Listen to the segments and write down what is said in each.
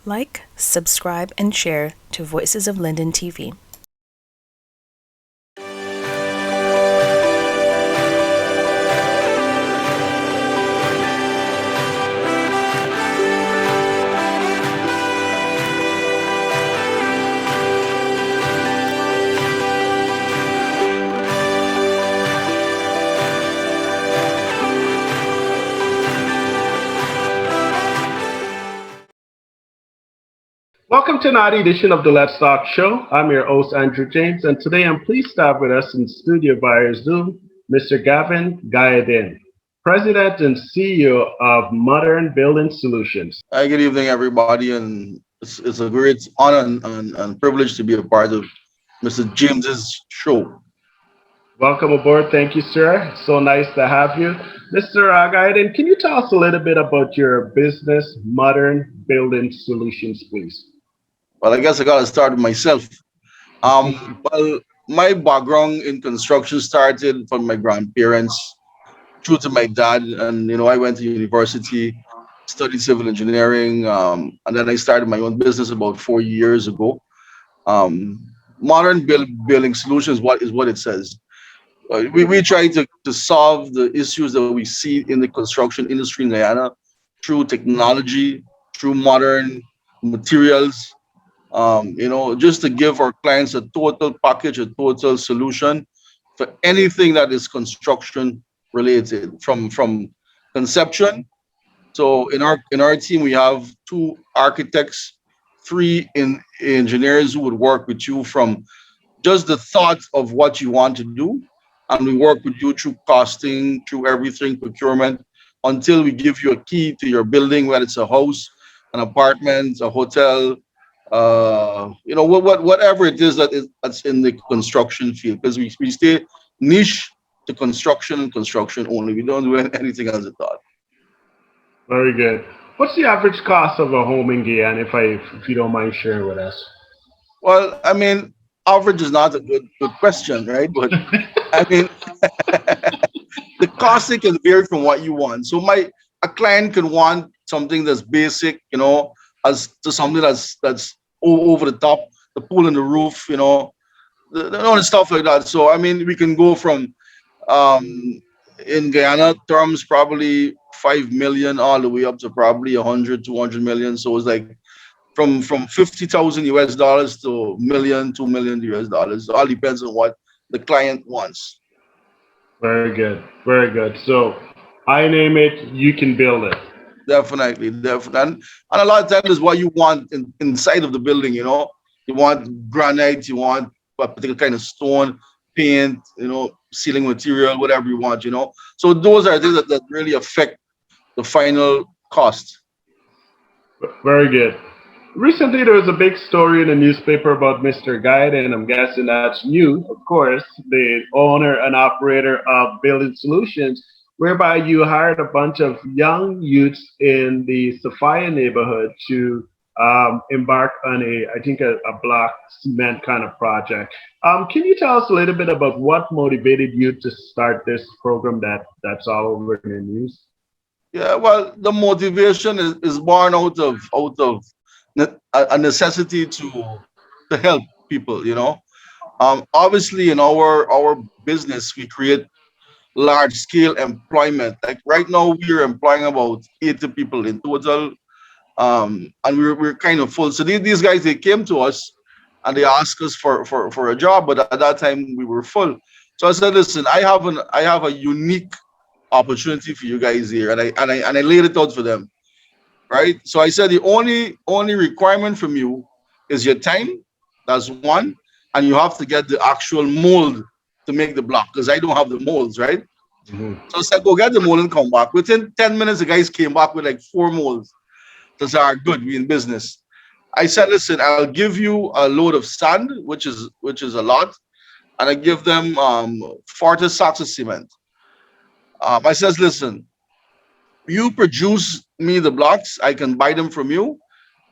Like, subscribe, and share to Voices of Linden TV. Welcome to another edition of the Let's Talk Show. I'm your host, Andrew James, and today I'm pleased to have with us in studio via Zoom Mr. Gavin Gayadin, President and CEO of Modern Building Solutions. Hi, good evening, everybody, and it's a great honor and privilege to be a part of Mr. James's show. Welcome aboard. Thank you, sir. So nice to have you. Mr. Gayadin, can you tell us a little bit about your business, Modern Building Solutions, please? Well, I guess I got to start with myself. Well, my background in construction started from my grandparents through to my dad, and I went to university, studied civil engineering, and then I started my own business about 4 years ago. Um, Building Solutions, what it says. We try to solve the issues that we see in the construction industry in Guyana through technology, through modern materials, just to give our clients a total package, a total solution for anything that is construction related, from conception. So in our team, we have two architects, three engineers who would work with you from just the thought of what you want to do, and we work with you through costing, through everything, procurement, until we give you a key to your building, whether it's a house, an apartment, a hotel, whatever it is that's in the construction field, because we stay niche to construction and construction only. We don't do anything else at all. Very good. What's the average cost of a home in Guyana, if you don't mind sharing with us? Well, I mean, average is not a good question, right? But I mean, the costing can vary from what you want. So my a client can want something that's basic, as to something that's over the top, the pool and the roof, the stuff like that. So I mean, we can go from um in Guyana terms probably 5 million all the way up to probably 100, 200 million. So it's like from 50,000 US dollars to million, 2 million US dollars. All depends on what the client wants. Very good. Very good. So I name it, you can build it. Definitely, definitely. And a lot of times is what you want inside of the building, You want granite, you want a particular kind of stone, paint, ceiling material, whatever you want, So those are things that really affect the final cost. Very good. Recently, there was a big story in the newspaper about Mr. Guide, and I'm guessing that's you, of course, the owner and operator of Building Solutions, whereby you hired a bunch of young youths in the Sapphire neighborhood to embark on I think, a block cement kind of project. Can you tell us a little bit about what motivated you to start this program that's all over the news? Yeah, well, the motivation is born out of a necessity to help people, Obviously, in our business, we create large scale employment. Like right now, we're employing about 80 people in total, and we're kind of full. So these guys, they came to us and they asked us for a job, but at that time we were full. So I said, listen, I have a unique opportunity for you guys here, and I laid it out for them, right? So I said the only requirement from you is your time. That's one, and you have to get the actual mold to make the block because I don't have the molds, right? Mhm. So I said, go get the mold and come back. Within 10 minutes, the guys came back with like four molds. Those are good. We in business. I said, listen, I'll give you a load of sand, which is a lot, and I give them 40 sacks of cement. I says, listen, you produce me the blocks, I can buy them from you.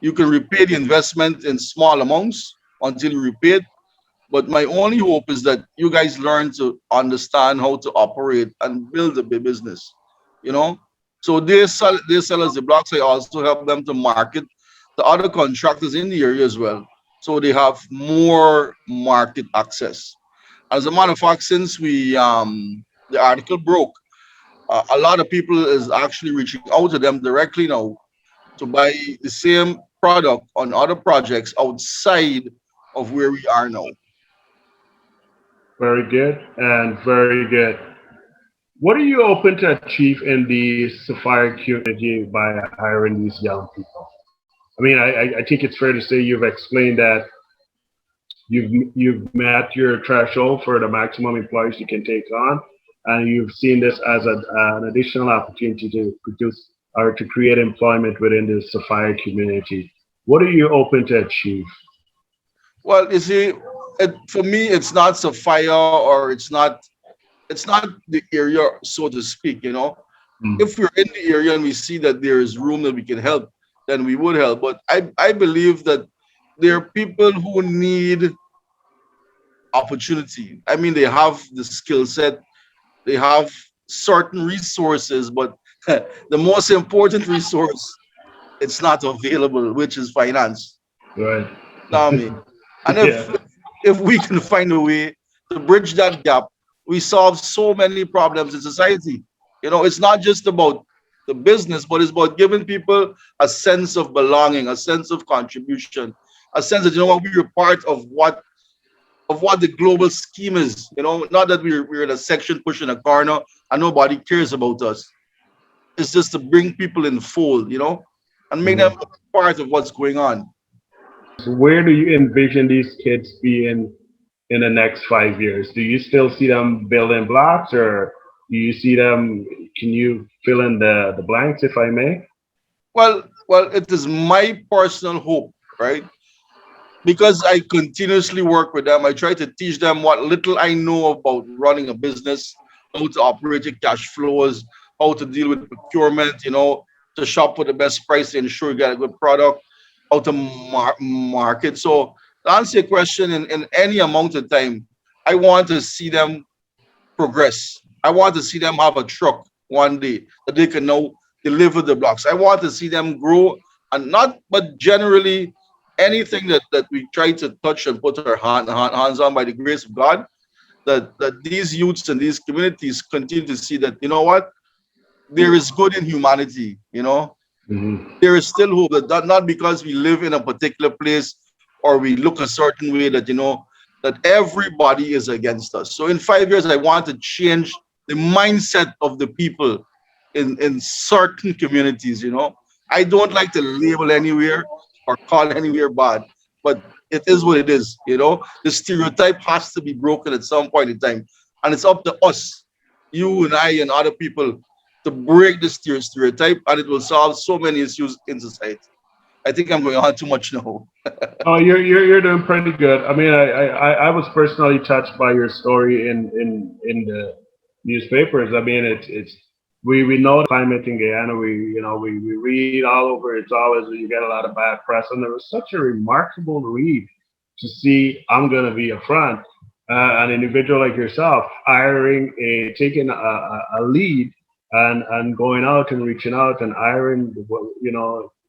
You can repay the investment in small amounts until you repay it. But my only hope is that you guys learn to understand how to operate and build a big business, you know. So they sell us the blocks. I also help them to market the other contractors in the area as well. So they have more market access. As a matter of fact, since we the article broke, a lot of people is actually reaching out to them directly now to buy the same product on other projects outside of where we are now. Very good and very good. What are you open to achieve in the Sapphire community by hiring these young people? I mean, I think it's fair to say you've explained that you've met your threshold for the maximum employees you can take on, and you've seen this as an additional opportunity to produce or to create employment within the Sapphire community. What are you open to achieve? Well, you see, for me, it's not Sapphire or it's not the area, so to speak. If we're in the area and we see that there is room that we can help, then we would help. But I believe that there are people who need opportunity. I mean, they have the skill set, they have certain resources, but the most important resource it's not available, which is finance. Right. Know me? And Yeah. if we can find a way to bridge that gap, we solve so many problems in society. It's not just about the business, but it's about giving people a sense of belonging, a sense of contribution, a sense that what we're part of what the global scheme is. Not that we're in a section pushing a corner and nobody cares about us. It's just to bring people in the fold, and make them Mhm. part of what's going on. So where do you envision these kids being in the next 5 years? Do you still see them building blocks, or do you see them? Can you fill in the blanks, if I may? Well, it is my personal hope, right? Because I continuously work with them. I try to teach them what little I know about running a business, how to operate your cash flows, how to deal with procurement, to shop for the best price to ensure you get a good product, how to market. So to answer your question, in any amount of time, I want to see them progress. I want to see them have a truck one day that they can now deliver the blocks. I want to see them grow and not, but generally anything that we try to touch and put our hands on by the grace of God, that these youths and these communities continue to see that, what? There is good in humanity, Hmm. there is still hope that not because we live in a particular place or we look a certain way that that everybody is against us. So in 5 years I want to change the mindset of the people in certain communities. I don't like to label anywhere or call anywhere bad, but it is what it is. The stereotype has to be broken at some point in time, and it's up to us, you and I and other people, to break the stereotype, and it will solve so many issues in society. I think I'm going on too much now. Oh, you're doing pretty good. I mean, I was personally touched by your story in the newspapers. I mean, it's we know climate in Guyana. We read all over. It's always you get a lot of bad press, and there was such a remarkable read to see. I'm gonna be a front. An individual like yourself hiring taking a lead and going out and reaching out and hiring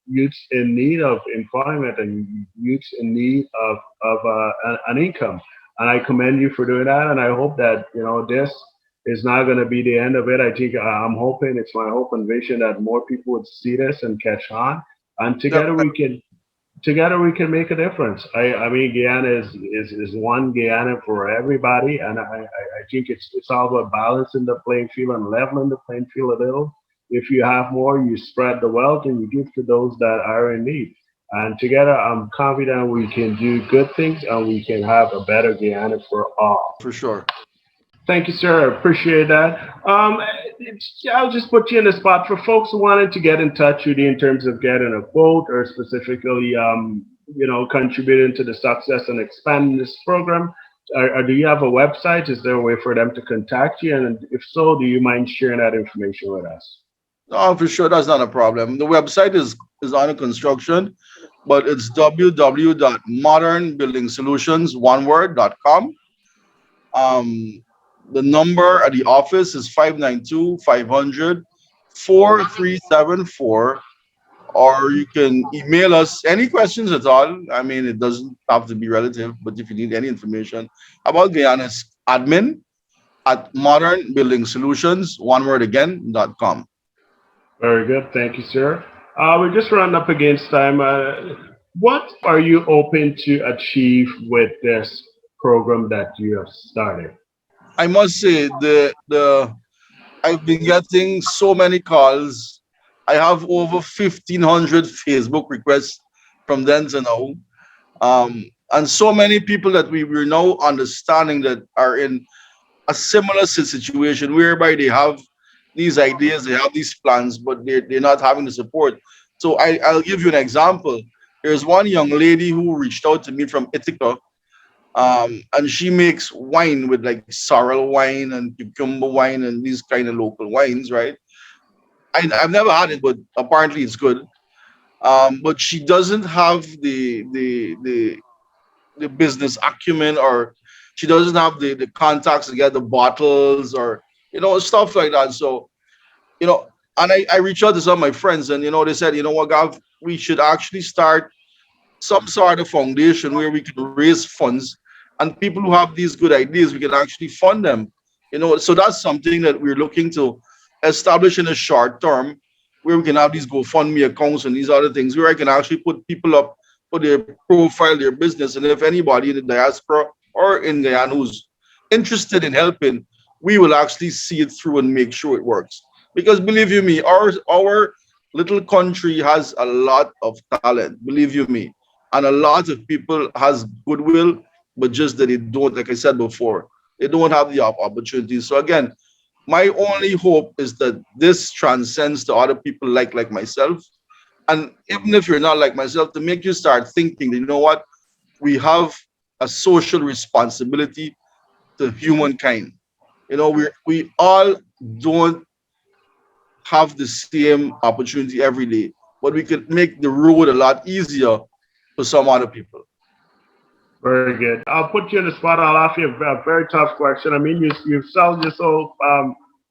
youths in need of employment and youths in need of an income. And I commend you for doing that. And I hope that this is not going to be the end of it. I think I'm hoping it's my hope and vision that more people would see this and catch on, and together we can make a difference. I mean, Guyana is one Guyana for everybody, and I think it's all about balancing the playing field and leveling the playing field a little. If you have more, you spread the wealth and you give to those that are in need. And together, I'm confident we can do good things and we can have a better Guyana for all. For sure. Thank you, sir. I appreciate that. I'll just put you in the spot for folks who wanted to get in touch with you in terms of getting a quote or specifically, contributing to the success and expanding this program. Or do you have a website? Is there a way for them to contact you? And if so, do you mind sharing that information with us? No, for sure, that's not a problem. The website is under construction, but it's www.modernbuildingsolutions, one word.com. Um, the number at the office is 592 500 4374, or you can email us any questions at all. I mean, it doesn't have to be relative, but if you need any information about Guyana's admin at Modern Building Solutions, one word again, .com. Very good. Thank you, sir. We're just running up against time. What are you hoping to achieve with this program that you have started? I must say the I've been getting so many calls. I have over 1,500 Facebook requests from then to now. And so many people that we're now understanding that are in a similar situation whereby they have these ideas, they have these plans, but they're not having the support. So I'll give you an example. There's one young lady who reached out to me from Ithaca, and she makes wine with like sorrel wine and cucumber wine and these kind of local wines, right? I've never had it, but apparently it's good. But she doesn't have the business acumen, or she doesn't have the contacts to get the bottles, or stuff like that. So you know and I reached out to some of my friends, and they said, what, Gav, we should actually start some sort of foundation where we can raise funds, and people who have these good ideas, we can actually fund them. So that's something that we're looking to establish in the short term, where we can have these GoFundMe accounts and these other things where I can actually put people up for their profile, their business, and if anybody in the diaspora or in Guyana who's interested in helping, we will actually see it through and make sure it works. Because believe you me, our little country has a lot of talent, believe you me, and a lot of people has goodwill, but just that they don't, like I said before, they don't have the opportunities. So again, my only hope is that this transcends to other people like myself, and even if you're not like myself, to make you start thinking, what, we have a social responsibility to humankind. We all don't have the same opportunity every day, but we can make the road a lot easier for some other people. Very good. I'll put you on the spot. I'll ask you a very tough question. I mean, you've sold this whole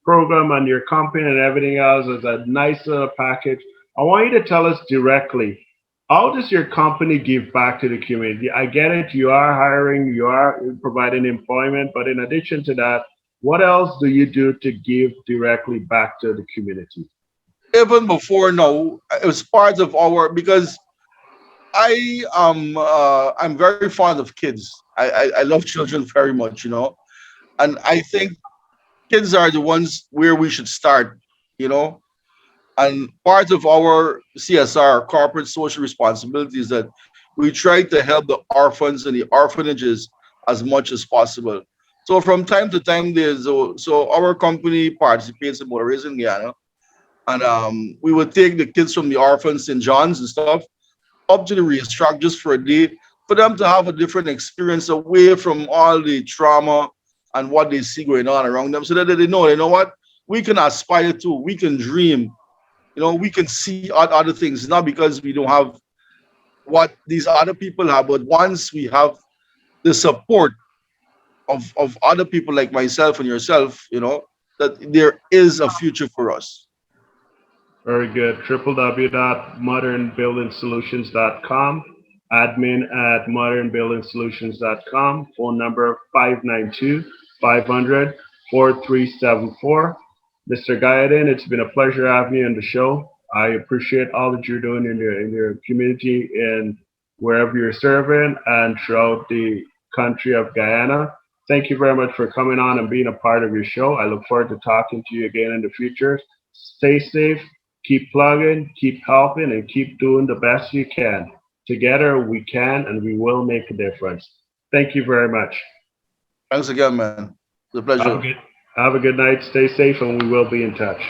program and your company and everything else as a nice little package. I want you to tell us directly, how does your company give back to the community? I get it. You are hiring, you are providing employment, but in addition to that, what else do you do to give directly back to the community? Even before now, it was part of our, because I'm very fond of kids. I love children very much, and I think kids are the ones where we should start, you know. And part of our CSR, corporate social responsibility, is that we try to help the orphans and the orphanages as much as possible. So from time to time, so our company participates in motor in Guyana, and we would take the kids from the orphans, St. John's and stuff, up to the racetrack just for a day, for them to have a different experience away from all the trauma and what they see going on around them, so that they know, what, we can aspire to, we can dream, we can see other things, not because we don't have what these other people have, but once we have the support of other people like myself and yourself, that there is a future for us. Very good. www.modernbuildingsolutions.com. Admin at modernbuildingsolutions.com. Phone number 592-500-4374. Mr. Gayadin, it's been a pleasure having you on the show. I appreciate all that you're doing in your community and wherever you're serving and throughout the country of Guyana. Thank you very much for coming on and being a part of your show. I look forward to talking to you again in the future. Stay safe, keep plugging, keep helping, and keep doing the best you can. Together we can and we will make a difference. Thank you very much. Thanks again, man. It's a Have pleasure. a good, have a good night. Stay safe, and we will be in touch.